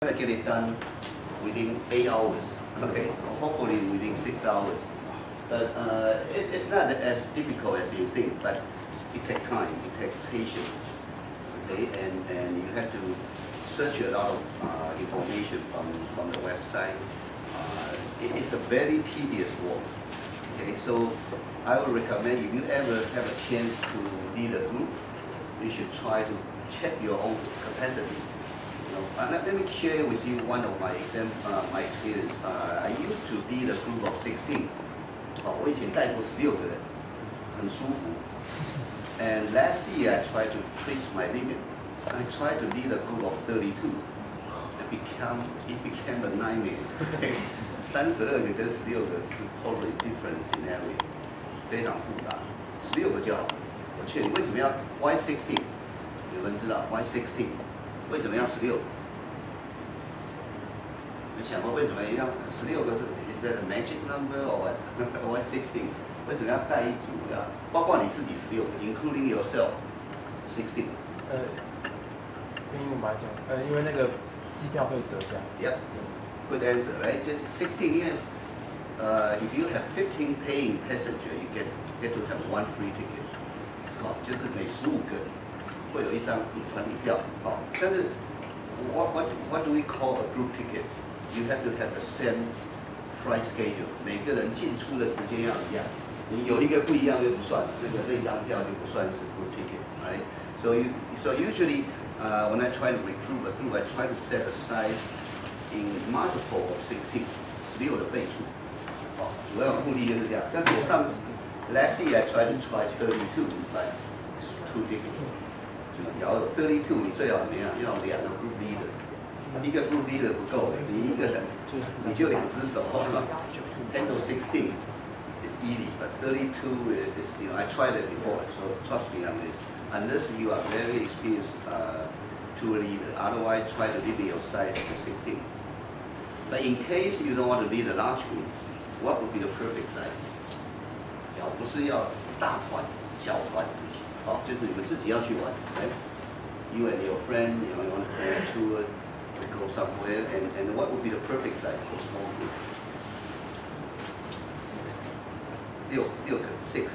gonna get it done within 8 hours. Okay, hopefully within 6 hours. But it's not as difficult as you think. But it takes time. It takes patience. Okay, and you have to search a lot of information from the website. It's a very tedious work. Okay, so I would recommend if you ever have a chance to lead a group, you should try to check your own capacity. Let me share with you one of my experience. I used to lead a group of 16. 我以前带过16个人，很舒服。And last year I tried to increase my limit. I tried to lead a group of 32. It became a nightmare. 32个跟16个是 totally different scenario， 非常复杂。16个就好。我劝你为什么要 Why 16？ 有人知道 Why 16？ 为什么要16？你想过为什么要16个？Is that a magic number or what? Why 16？ 为什么要带一组？包括你自己16个 ，including yourself 16。跟英文来讲，因为那个机票会折价。Yep. Good answer, right? Just 16 yen. If you have 15 paying passenger, you get to have one free ticket. 就是每15个会有一张团体票。但是 what do we call a group ticket? You have to have the same flight schedule. 每个人进出的时间要一样。你有一个不一样就不算，那张票就不算是 group ticket, right? So usually when I try to recruit a group, I try to set aside in multiple of 16 的倍数。主要目的就是这样。但是我last year I tried to try 32, but it's too difficult. 要有32，你最好怎么样？要2个 group leaders。一个 group leader 不够，你一个人你就2只手，是吧 ？10 to 16 is easy, but 32 is I tried it before, so trust me on this. Unless you are very experienced tour leader, otherwise try to limit your size to 16. But in case you don't want to lead a large group, what would be the perfect size? 不是要大团、小团，就是你们自己要去玩。You and your friend, you want to plan a tour, go somewhere, and what would be the perfect size for small group? 6个 6.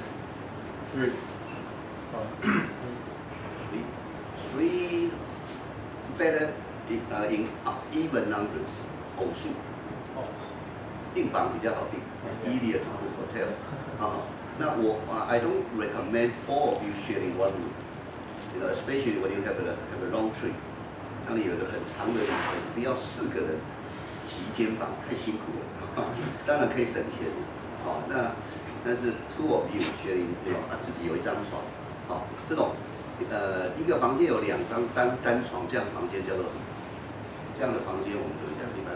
3 better in even numbers 偶数。订房比较好订 ，it's easier to book hotel. 那I don't recommend 4 of you sharing one room. Especially when you have a long trip. 当你有一个很长的旅程，不要4个人挤一间房，太辛苦了。当然可以省钱，但是 2 of you sharing， 自己有一张床，这种一个房间有2张单床，这样房间叫做什么？这样的房间我们就讲一般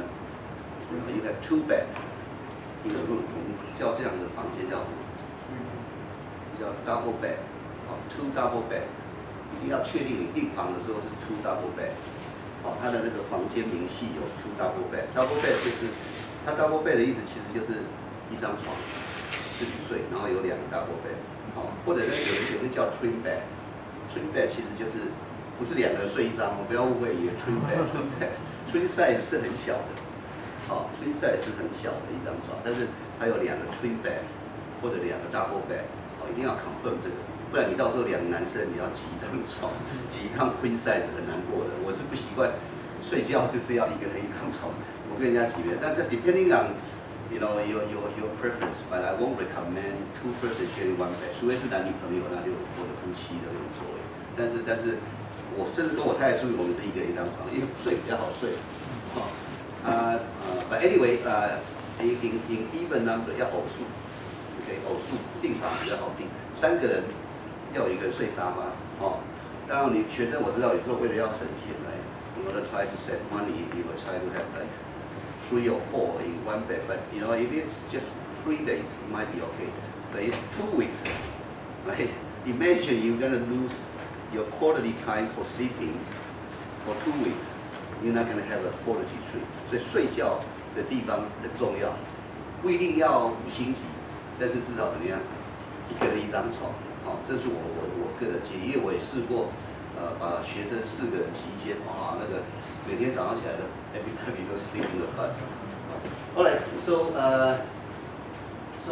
，you have 2 bed in a room， 我们叫这样的房间叫什么？叫 double bed， 2 double bed。一定要确定你订房的时候是 2 double bed， 它的那个房间明细有 2 double bed。double bed 就是它 double bed 的意思，其实就是一张床自己睡，然后有2个 double bed， 或者呢有的叫 twin bed。twin bed 其实就是不是2个人睡一张，不要误会，也 twin bed。twin size 是很小的，twin size 是很小的一张床，但是它有2个 twin bed 或者2个 double bed， 一定要 confirm 这个。不然你到时候2个男生你要挤一张床，挤一张 queen size 很难过的。我是不习惯睡觉就是要1个人1张床，我跟人家挤别，但这 depending on your preference, but I won't recommend 2 persons sharing one bed， 除非是男女朋友，那就或者夫妻的无所谓。但是我甚至跟我太太出去，我们是1个人1张床，因为睡比较好睡。But anyway, in even number 要偶数 ，OK， 偶数订房比较好订，3个人。要有一个人睡沙发，当然你学生我知道，有时候为了要省钱，in order try to save money, you will try to have like 3 or 4 in one bed. But if it's just 3 days, it might be okay. But it's 2 weeks, right? Imagine you're gonna lose your quality time for sleeping for 2 weeks. You're not gonna have a quality sleep. 所以睡觉的地方很重要，不一定要5星级，但是至少怎么样，1个人1张床。这是我个人建议，因为我也试过把学生4个人挤一间，哇，那个每天早上起来的 everybody都 sleep in the bus。Alright, so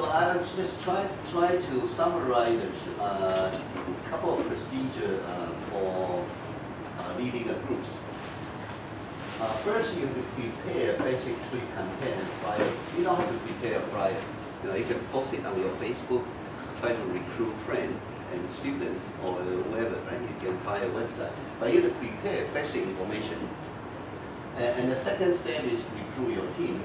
I'm just trying to summarize a couple of procedures for leading a groups. First, you prepare basic tree content and flyer. You don't have to prepare a flyer. You can post it on your Facebook, try to recruit friends and students or whoever, right? You can find a website. But you have to prepare basic information. And the second step is recruit your team.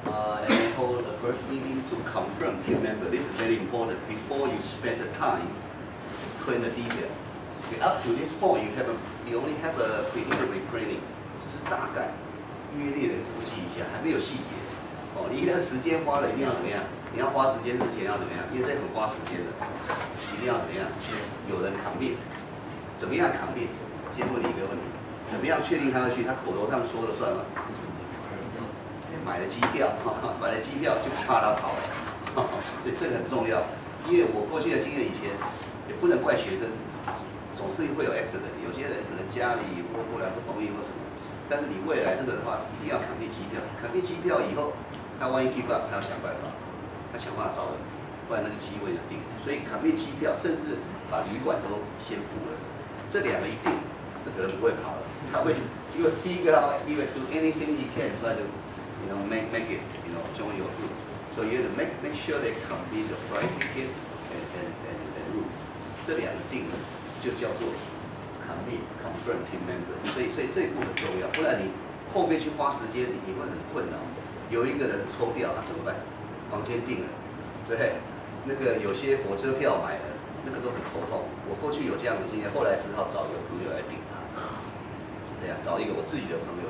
And then hold the first meeting to confirm team member. This is very important before you spend the time to print the details. Okay, up to this point, you only have a preliminary printing. 只是大概约略的估计一下，还没有细节。哦，你的时间花了一定要怎么样？你要花时间之前要怎么样？因为这很花时间的，一定要怎么样？有人 commit， 怎么样 commit？ 先问你一个问题，怎么样确定他要去？他口头上说了算吗？买了机票，买了机票就怕他跑了，所以这个很重要。因为我过去的经验，以前也不能怪学生，总是会有 accident。有些人可能家里忽然不同意或什么，但是你未来这个的话，一定要砍灭机票。砍灭机票以后，他万一 give up， 他要想办法，他想办法找人，不然那个机会就定。所以砍灭机票，甚至把旅馆都先付了，这两个一定，这个人不会跑了。他会因为 figure out， 因为 do anything he can try to make it, join your group. So you have to make sure they complete the flight ticket and room. 这两个定了，就叫做 confirm team member. 所以这一步很重要，不然你后面去花时间，你会很困扰。有一个人抽掉，那怎么办？房间定了，对不对？那个有些火车票买了，那个都很头痛。我过去有这样的经验，后来只好找一个朋友来顶他。对呀，找一个我自己的朋友。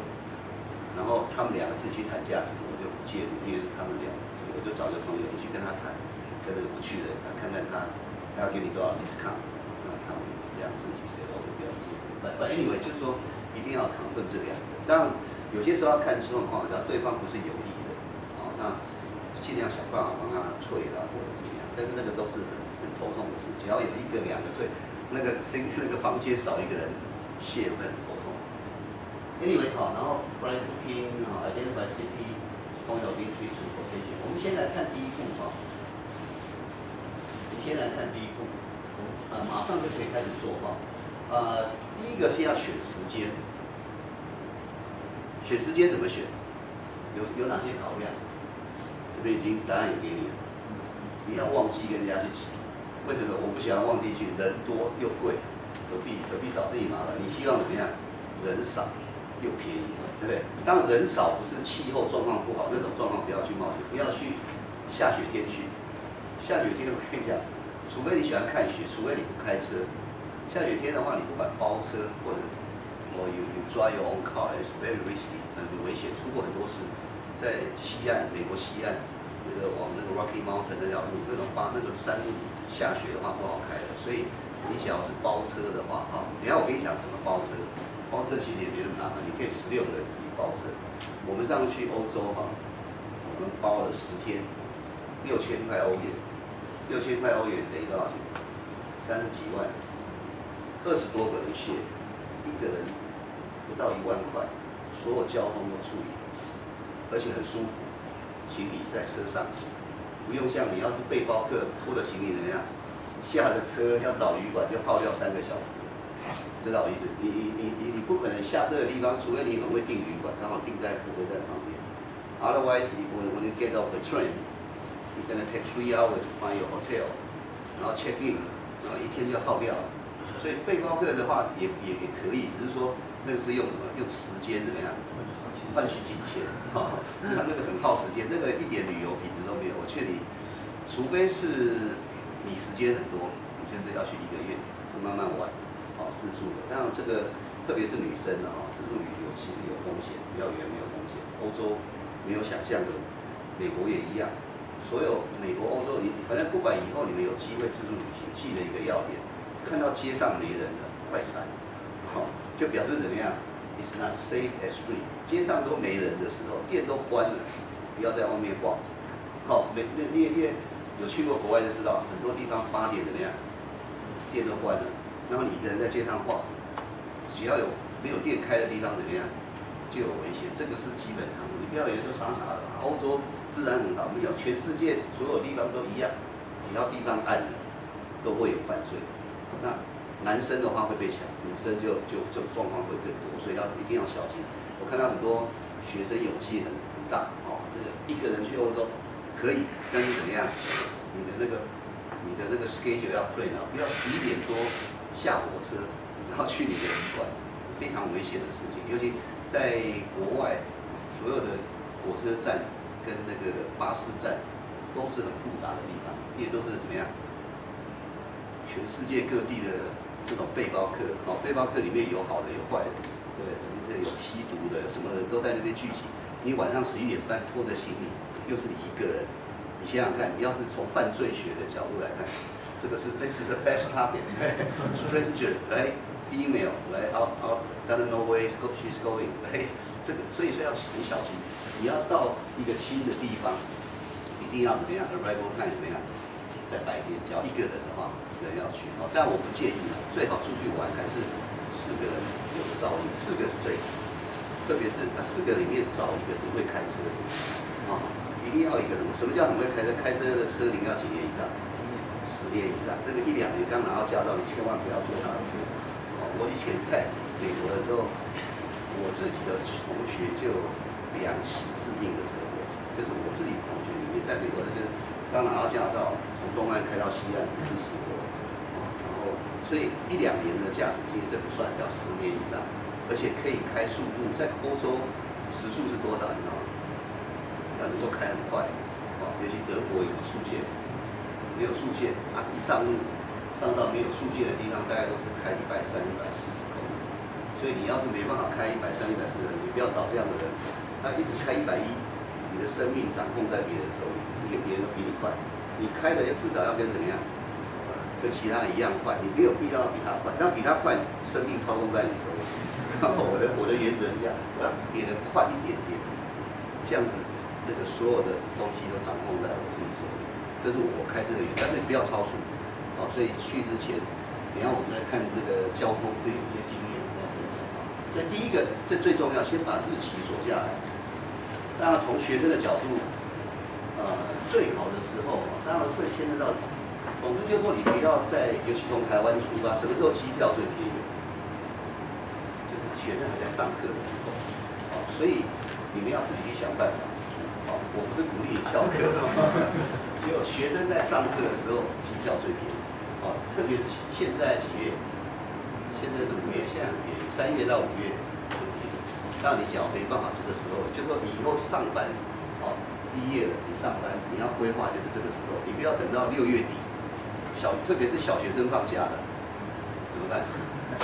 然后他们两个自己去谈价钱，我就不介入，因为是他们两个，我就找一个朋友，你去跟他谈，跟那个不去的，看看他要给你多少 discount， 那他们这样自己去 say 我不要介入。But anyway， 就是说一定要 confirm 这两个。当然有些时候要看状况，要对方不是有意的，那尽量想办法帮他退啦或者怎么样。但是那个都是很头痛的事，只要有一个两个退，那个房间少一个人，谢会很头痛。Anyway， 然后 flight booking， identify city point of entry transportation。我们先来看第一步马上就可以开始做第一个是要选时间，选时间怎么选？有哪些考量？这边已经答案也给你了。你要旺季跟人家去挤，为什么？我不喜欢旺季去，人多又贵，何必找自己麻烦？你希望怎么样？人少。又便宜，对不对？当然人少不是气候状况不好，那种状况不要去冒险，不要去下雪天去。下雪天我跟你讲，除非你喜欢看雪，除非你不开车。下雪天的话，你不管包车或者you drive your own car， is very risky， 很危险，出过很多事。在西岸，美国西岸，往那个 Rocky Mountain 那条路，那个山路下雪的话不好开的，所以你想要是包车的话，等下我跟你讲怎么包车。包车其实也没那么麻烦，你可以16个人自己包车。我们上去欧洲我们包了10天，6000块欧元，6000块欧元等于多少钱？30几万，20多个人去，一个人不到1万块，所有交通都处理，而且很舒服，行李在车上，不用像你要是背包客拖着行李怎么样，下了车要找旅馆就耗掉3个小时。知道我意思？你不可能下这个地方，除非你很会订旅馆，刚好订在火车站旁边。Otherwise, when you get off the train, you're gonna take 3 hours to find your hotel， 然后 check in， 然后1天就耗掉了。所以背包客的话也可以，只是说那个是用什么？用时间怎么样换取金钱？那个很耗时间，那个一点旅游品质都没有。我劝你，除非是你时间很多，你就是要去1个月，慢慢玩。自助的，当然这个特别是女生自助旅游其实有风险，比较远没有风险。欧洲没有想象的，美国也一样。所有美国、欧洲，你反正不管以后你们有机会自助旅行，记得一个要点：看到街上没人了，快闪，就表示怎么样 ？It's not safe as street。街上都没人的时候，店都关了，不要在外面逛。因为有去过国外就知道，很多地方8点怎么样，店都关了。然后你一个人在街上晃，只要有没有电开的地方怎么样，就有危险，这个是基本常识。你不要以为就傻傻的，欧洲治安很好，没有，全世界所有地方都一样，只要地方暗了，都会有犯罪。那男生的话会被抢，女生就状况会更多，所以一定要小心。我看到很多学生勇气很大，这个一个人去欧洲可以，但是怎么样？你的那个 schedule 要 plan 啊，不要11点多下火车，然后去你的旅馆，非常危险的事情。尤其在国外，所有的火车站跟那个巴士站都是很复杂的地方，因为都是怎么样？全世界各地的这种背包客，背包客里面有好的有坏的，对，有吸毒的，什么的都在那边聚集。你晚上11点半拖着行李，又是你一个人。你想想看，你要是从犯罪学的角度来看，这个是 this is the best target， stranger， 来 female， 来 out doesn't know where she's going， 来这个，所以说要很小心。你要到一个新的地方，一定要怎么样 ？arrival time 怎么样？在白天，只要一个人的话，人要去。但我不建议最好出去玩还是4个人有照应，4个是最好，特别是4个里面找一个不会开车的，一定要一个人。什么叫很会开车？开车的车龄要几年以上？10年以上。那个1、2年刚拿到驾照，你千万不要坐他的车。我以前在美国的时候，我自己的同学就2起致命的车祸，就是我自己同学里面在美国的就是刚拿到驾照，从东岸开到西岸不治死活，然后所以1、2年的驾驶经验这不算，要10年以上，而且可以开速度，在欧洲时速是多少？你知道吗？能够开很快，尤其德国有速限，没有速限一上路，上到没有速限的地方，大概都是开130、140公里。所以你要是没办法开130、140的人，你不要找这样的人，他一直开110，你的生命掌控在别人手里，别人都比你快，你开的至少要跟怎么样？跟其他人一样快，你没有必要比他快，但比他快，生命操控在你手里。我的原则一样，我要比别人快一点点，这样子。那个所有的东西都掌控在我自己手里，这是我开车的原则，但是你不要超速，所以去之前，等下我们来看那个交通，这有些经验要分享所以第一个，这最重要，先把日期锁下来。当然，从学生的角度，最好的时候，当然会牵涉到，总之就是说，你不要尤其从台湾出发，什么时候机票最便宜？就是学生还在上课的时候，所以你们要自己去想办法。我不是鼓励你翘课，只有学生在上课的时候，机票最便宜。特别是现在几月？现在是5月，现在很便宜，3月到5月很便宜。那你只要没办法这个时候，就是说你以后上班，毕业了，你上班你要规划就是这个时候，你不要等到6月底，特别是小学生放假的，怎么办？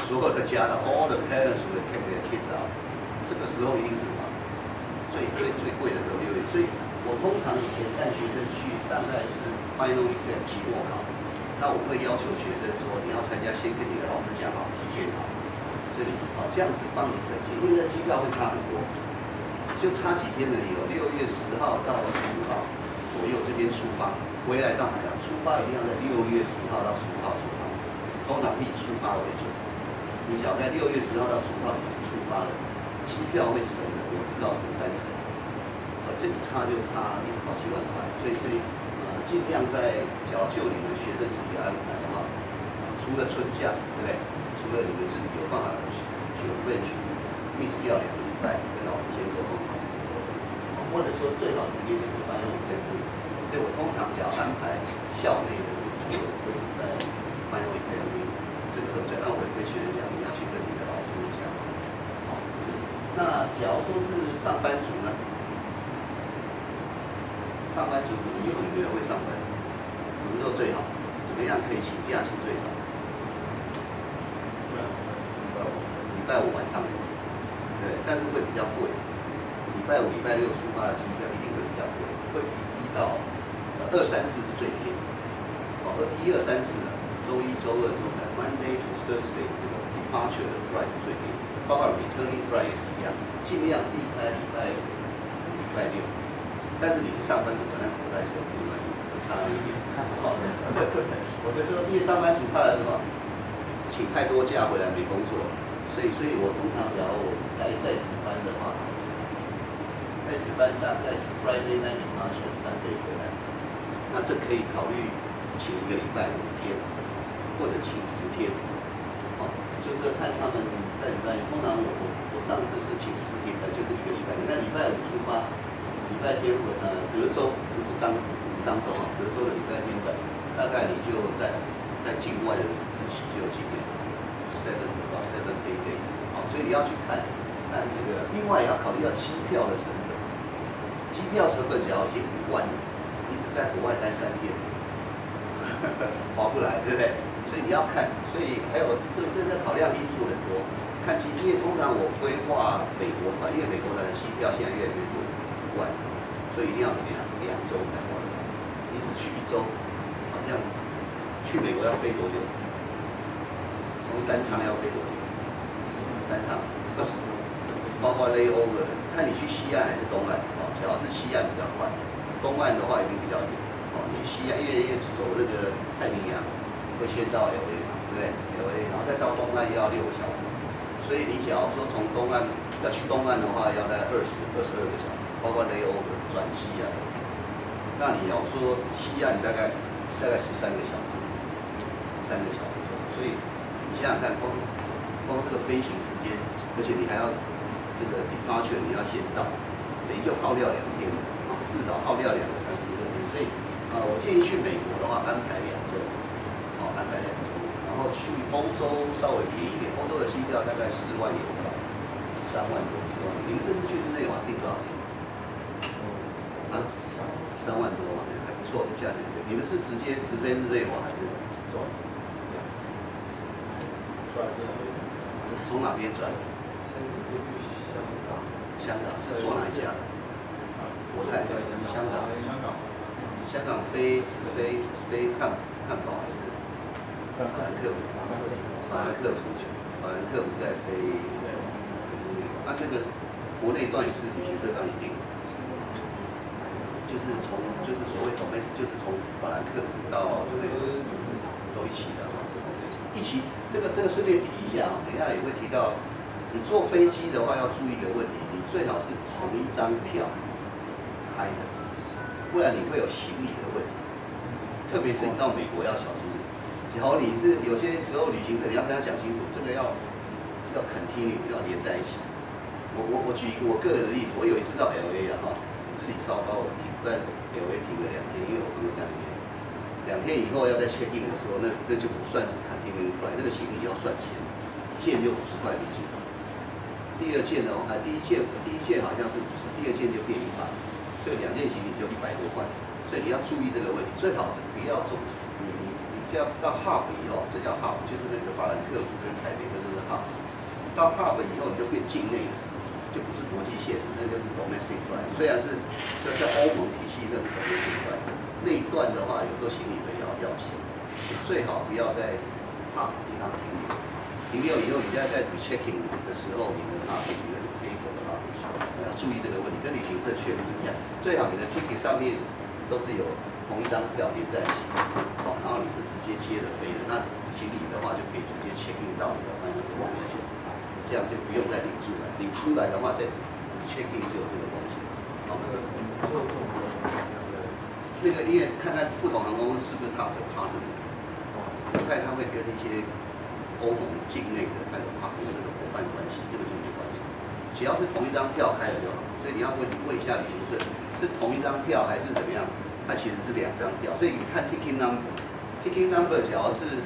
所有的家长 ，all the parents will take their kids out， 这个时候一定是什么？最贵的时候6月，所以我通常以前带学生去，大概是 final exam 期末考，那我会要求学生说，你要参加，先跟你的老师讲好，提前考，这里这样子帮你省钱，因为那机票会差很多，就差几天而已6月10号到15号左右这边出发，回来到海洋出发一定要在6月10号到15号出发，通常以出发为准。你只要在6月10号到15号以前出发了，机票会省的，我知道省3成，这一差就差好几万块，所以尽量在就你们学生自己安排的话，除了春假，对不对？除了你们自己有办法去miss 掉2个礼拜，跟老师先沟通好，或者说最好直接就是翻用这个。所以我通常只要安排校内的组委会在翻用这个，这个时候最让我会跟学生讲，你要去跟你的老师讲。那假如说是上班族呢？上班族怎么用？你们会上班，什么时候最好？怎么样可以请假请最少？礼拜五晚上走，对，但是会比较贵。礼拜5、礼拜6出发的机票一定会比较贵，会比1到2、3、4是最便宜。1、2、3、4呢，周1、周2、周3 ，Monday to Thursday 这个 departure 的 flight 是最便宜，包括 returning flight 也是一样，尽量避开礼拜5、礼拜6。但是你是上班族，可能口袋省另外会差一点。我就说，因为上班族怕了什么？请太多假回来没工作，所以我通常假如我在值班的话，在值班大概是 Friday night departure Sunday 回来，那这可以考虑请1个礼拜5天，或者请10天，就是看他们在值班。通常我上次是请10天的，就是1个礼拜。你看礼拜5出发，礼拜天德州不是当州啊，德州的礼拜天的，大概你就在境外的日期就有几天，7 days。好，所以你要去看这个，另外也要考虑到机票的成本。机票成本只要已经5万了，你只在国外待3天，划不来，对不对？所以你要看，所以还有这个考量因素很多。看因为通常我规划美国团，因为美国团的机票现在越来越多，5万，所以一定要怎么样？2周才划得来。你只去1周，好像去美国要飞多久？从单趟要飞多久？单趟20多，包括 layover， 看你去西岸还是东岸。只要是西岸比较快，东岸的话一定比较远。你西岸因为走那个太平洋，会先到 LA 嘛，对不对 ？LA， 然后再到东岸要6个小时。所以你假如说从东岸要去东岸的话，要大概22个小时，包括 layover 转机啊。那你要说西岸大概13个小时，3个小时。所以你想想看，光这个飞行时间，而且你还要这个 departure 你要先到。等于就耗掉2天，至少耗掉2个3个天。所以我建议去美国的话，安排2周，安排2周。然后去欧洲稍微便宜一点，欧洲的机票大概4万有找，3万多4万。你们这次去日内瓦订多少钱？3万多嘛，还不错的价钱。你们是直飞日内瓦还是转？从哪边转？香港是坐哪一家的？国泰。香港飞汉堡还是法兰克福？法兰克福再飞。这个国内段也是旅行社帮你订，就是所谓就是从法兰克福到那个都一起的一起。这个顺便提一下等一下也会提到，你坐飞机的话要注意一个问题。最好是同一张票开的，不然你会有行李的问题。特别是你到美国要小心。假如你是有些时候旅行社，你要跟他讲清楚，这个要 continue 要连在一起。我举我个人的例子，我有一次到 LA 自己烧包，我在 LA 停了2天，因为我朋友在那边。2天以后要在 check in 的时候，那就不算是 continue flight， 那个行李要算钱，件就50块美金。第一件好像是50，第2件就变100，所以2件行李就100多块。所以你要注意这个问题，最好是不要做。你只要到 hub 以后，这叫 hub， 就是那个法兰克福跟台北这是 hub。到 hub 以后，你就变境内的，就不是国际线，那就是 domestic flight。虽然是就在欧盟体系，那是 domestic flight。那一段的话，有时候行李费要钱，最好不要在 hub 地方停留。停留以后，你在 checking 的时候，你的 hub 你的 paper 的 hub 要注意这个问题，跟旅行社确认一下。最好你的 ticket 上面都是有同一张票连在一起，然后你是直接接着飞的，那行李的话就可以直接 check in 到你的 final destination，这样就不用再领出来。领出来的话，再 check in 就有这个风险。那个因为看看不同航空公司是不是它的 partner， 国泰它会跟一些欧盟境内的还有partner的伙伴关系，这个就没关系。只要是同一张票开了就好。所以你要问一下旅行社，是同一张票还是怎么样？它其实是2张票，所以你看 ticket number，ticket number 只要是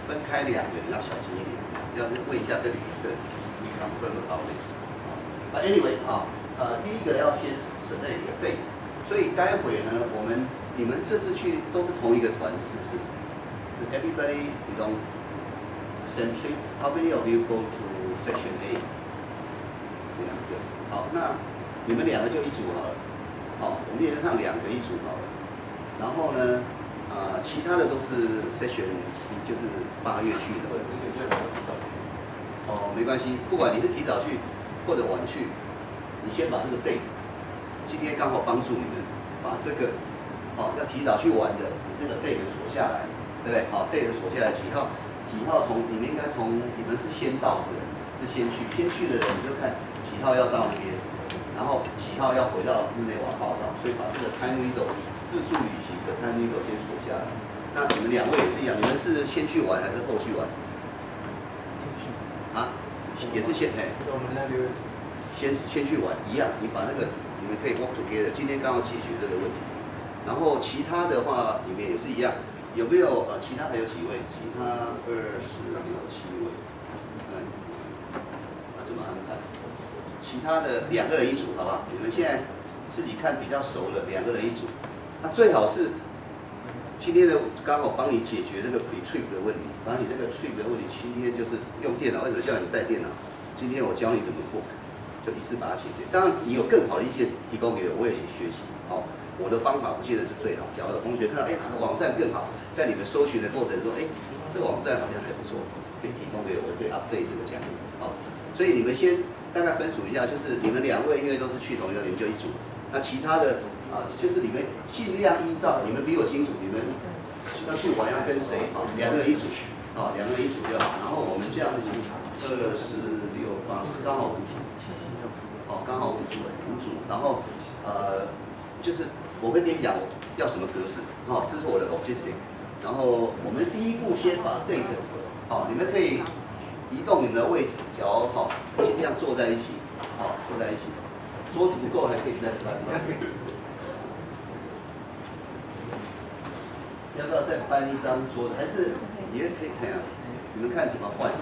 分开2个，你要小心一点，要问一下跟旅行社，你 confirm about this。anyway 第一个要先准备一个 date， 所以待会呢，你们这次去都是同一个团，是不是 ？Everybody belong same trip. How many of you go to section A？ 2个。好，那你们2个就一组好了。我们原则上2个一组好了。然后呢，其他的都是 section C， 就是8月去的。没关系，不管你是提早去或者晚去，你先把这个 date， 今天刚好帮助你们把这个要提早去玩的，你这个 date 锁下来，对不对？date 锁下来几几号你们应该你们是先到的，是先去的人你就看几号要到那边，然后几号要回到日内瓦报道，所以把这个 time window 自助旅行的 time window 先锁下来。那你们2位也是一样，你们是先去玩还是后去玩？先去。啊？也是先我们那6月初。先去玩一样，你把那个你们可以 work together， 今天刚好解决这个问题。然后其他的话，你们也是一样，有没有其他还有几位？其他26、7位，怎么安排？其他的2个人一组，好不好？你们现在自己看比较熟了，2个人一组。那最好是今天的刚好帮你解决这个 pre-trip 的问题，把你这个 trip 的问题，今天就是用电脑，为什么叫你带电脑？今天我教你怎么做。就一次把它解决。当然，你有更好的意见提供给我，我也去学习。好，我的方法不见得是最好。假如有同学看到，哪个网站更好，在你们搜寻的过程中，这个网站好像还不错，可以提供给我，可以 update 这个讲义。好，所以你们先大概分组一下，就是你们2位因为都是去同一个，你们就一组。那其他的就是你们尽量依照你们比我清楚，你们要去玩要跟谁2个人一组，2个人一组就好。然后我们这样子26、80刚好5组。刚好5组，然后就是我会跟你讲要什么格式，这是我的 logistic。然后我们第一步先把 date， 你们可以移动你们的位置，脚尽量坐在一起，坐在一起，桌子不够还可以再搬。要不要再搬一张桌子？还是你也可以看你们看怎么换？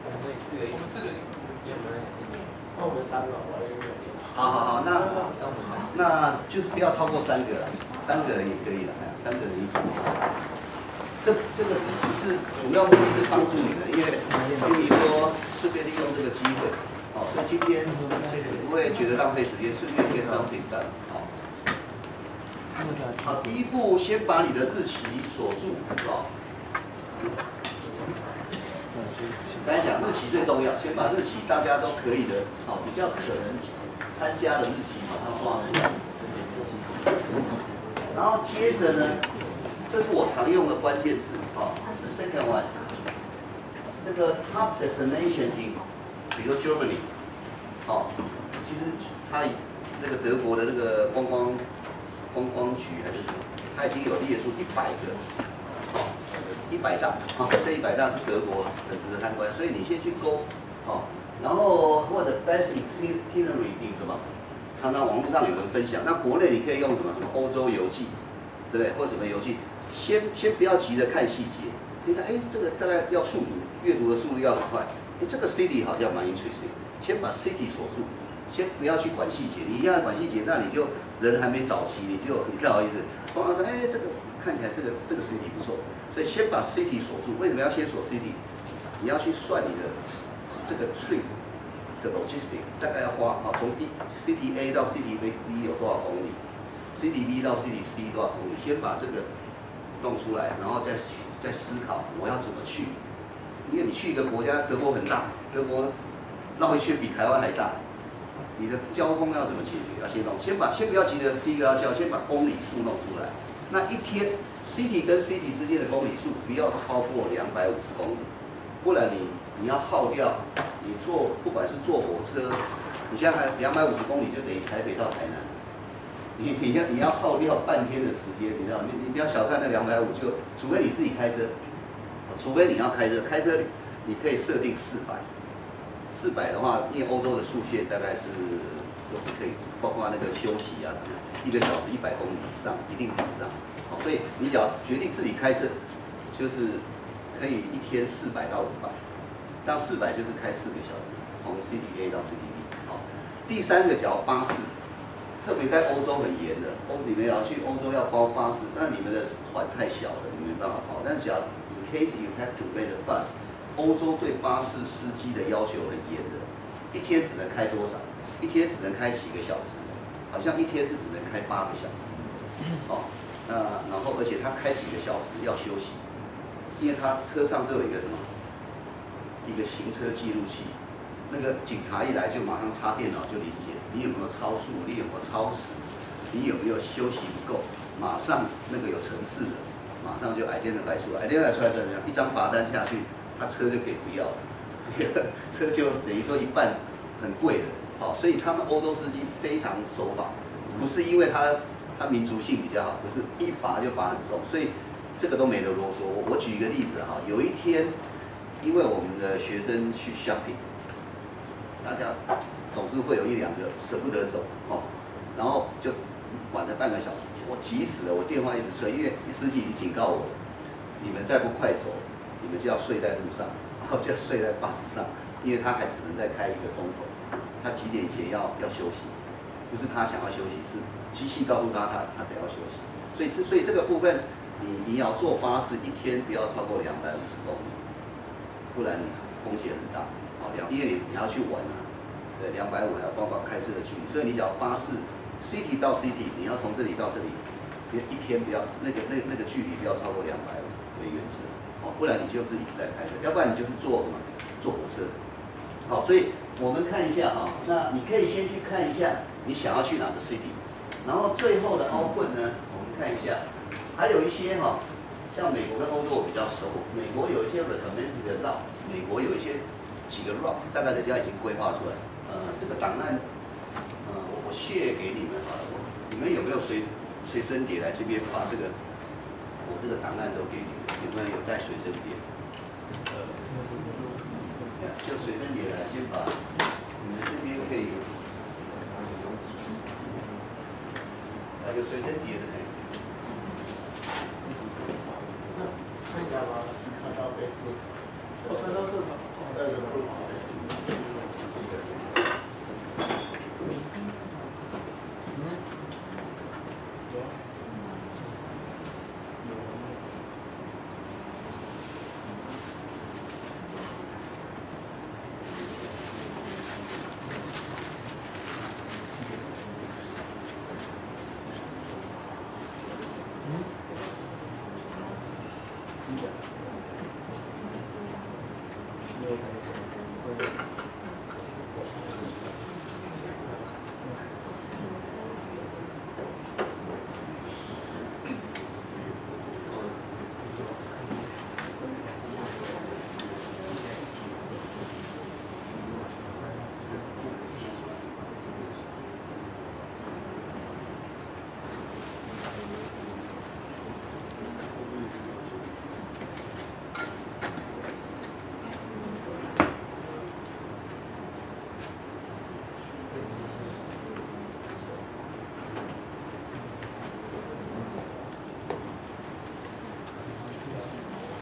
我们4个，我们3个，好，那就是不要超过3个了，3个人也可以了，3个人一组。这个只是主要目的是帮助你们，因为说顺便利用这个机会，所以今天不会觉得浪费时间，顺便 get something done。好，第一步先把你的日期锁住，刚才讲日期最重要，先把日期大家都可以的，比较可能参加的日期马上抓出来。然后接着呢，这是我常用的关键字，second one， 这个 top destination in， 比如说 Germany， 其实它那个德国的那个观光局还是什么，它已经有列出100个。100大这100大是德国很值得参观，所以你先去勾，然后或者 best itinerary 什么，常常网络上有人分享，那国内你可以用什么欧洲游记，对不对？或什么游记，先不要急着看细节，你看这个大概要速读，阅读的速度要很快，这个 city 好像蛮 interesting， 先把 city 锁住，先不要去管细节，你一要管细节，那你就人还没找齐，你不好意思，这个看起来这个 city 不错。所以先把 city 锁住。为什么要先锁 city？ 你要去算你的这个 trip 的 logistic， 大概要花从city A 到 city B 有多少公里 ，city B 到 city C 多少公里，先把这个弄出来，然后再思考我要怎么去。因为你去一个国家，德国很大，德国绕一圈比台湾还大，你的交通要怎么解决？要先弄，先不要急着第一个要叫，先把公里数弄出来。那一天。City 跟 City 之间的公里数不要超过250公里，不然你要耗掉，你不管是坐火车，你现在看250公里就等于台北到台南，你要耗掉半天的时间，你知道？你不要小看那250，除非你自己开车，除非你要开车你可以设定400的话，因为欧洲的速限大概是都是可以，包括那个休息啊什么，1个小时100公里以上，一定以上。所以你只要决定自己开车，就是可以一天400到500，到400就是开4个小时，从 City A 到 City B。第3个叫巴士，特别在欧洲很严的，你们要去欧洲要包巴士，那你们的团太小了，你没办法包。但是只要 in case you have to rent a bus， 欧洲对巴士司机的要求很严的，一天只能开多少？一天只能开几个小时？好像一天是只能开8个小时。然后而且他开几个小时要休息，因为他车上都有一个什么，一个行车记录器，那个警察一来就马上插电脑就临检，你有没有超速，你有没有超时，你有没有休息不够，马上那个有程式的，马上就 identify 出来，identify 出来怎么样？一张罚单下去，他车就可以不要了，车就等于说一半很贵的。好，所以他们欧洲司机非常守法，不是因为他民族性比较好，不是一罚就罚很重，所以这个都没得啰嗦。我举一个例子哈，有一天，因为我们的学生去 shopping， 大家总是会有一两个舍不得走哦，然后就晚了半个小时，我急死了，我电话一直催，因为司机已经警告我了，你们再不快走，你们就要睡在路上，然后就要睡在巴士上，因为他还只能再开1个钟头，他几点前要休息，不是他想要休息，是机器告诉他得要休息，所以这个部分你要坐巴士一天不要超过250公里，不然你风险很大，好，因为你要去玩啊，对，250还要包括开车的距离，所以你只要巴士 city 到 city， 你要从这里到这里，一天不要那个距离不要超过250为原则，好，不然你就是一直在开车，要不然你就是坐火车，好，所以我们看一下哈，那你可以先去看一下你想要去哪个 city， 然后最后的 output 呢，我们看一下，还有一些哈，像美国跟欧洲我比较熟，美国有一些 recommended 的 route， 美国有一些几个 route， 大概人家已经规划出来，这个档案，我share给你们好了，你们有没有随身碟来这边把这个我这个档案都给你们，有没有带随身碟？就随身碟来，先把你们这边可以，有随身碟的。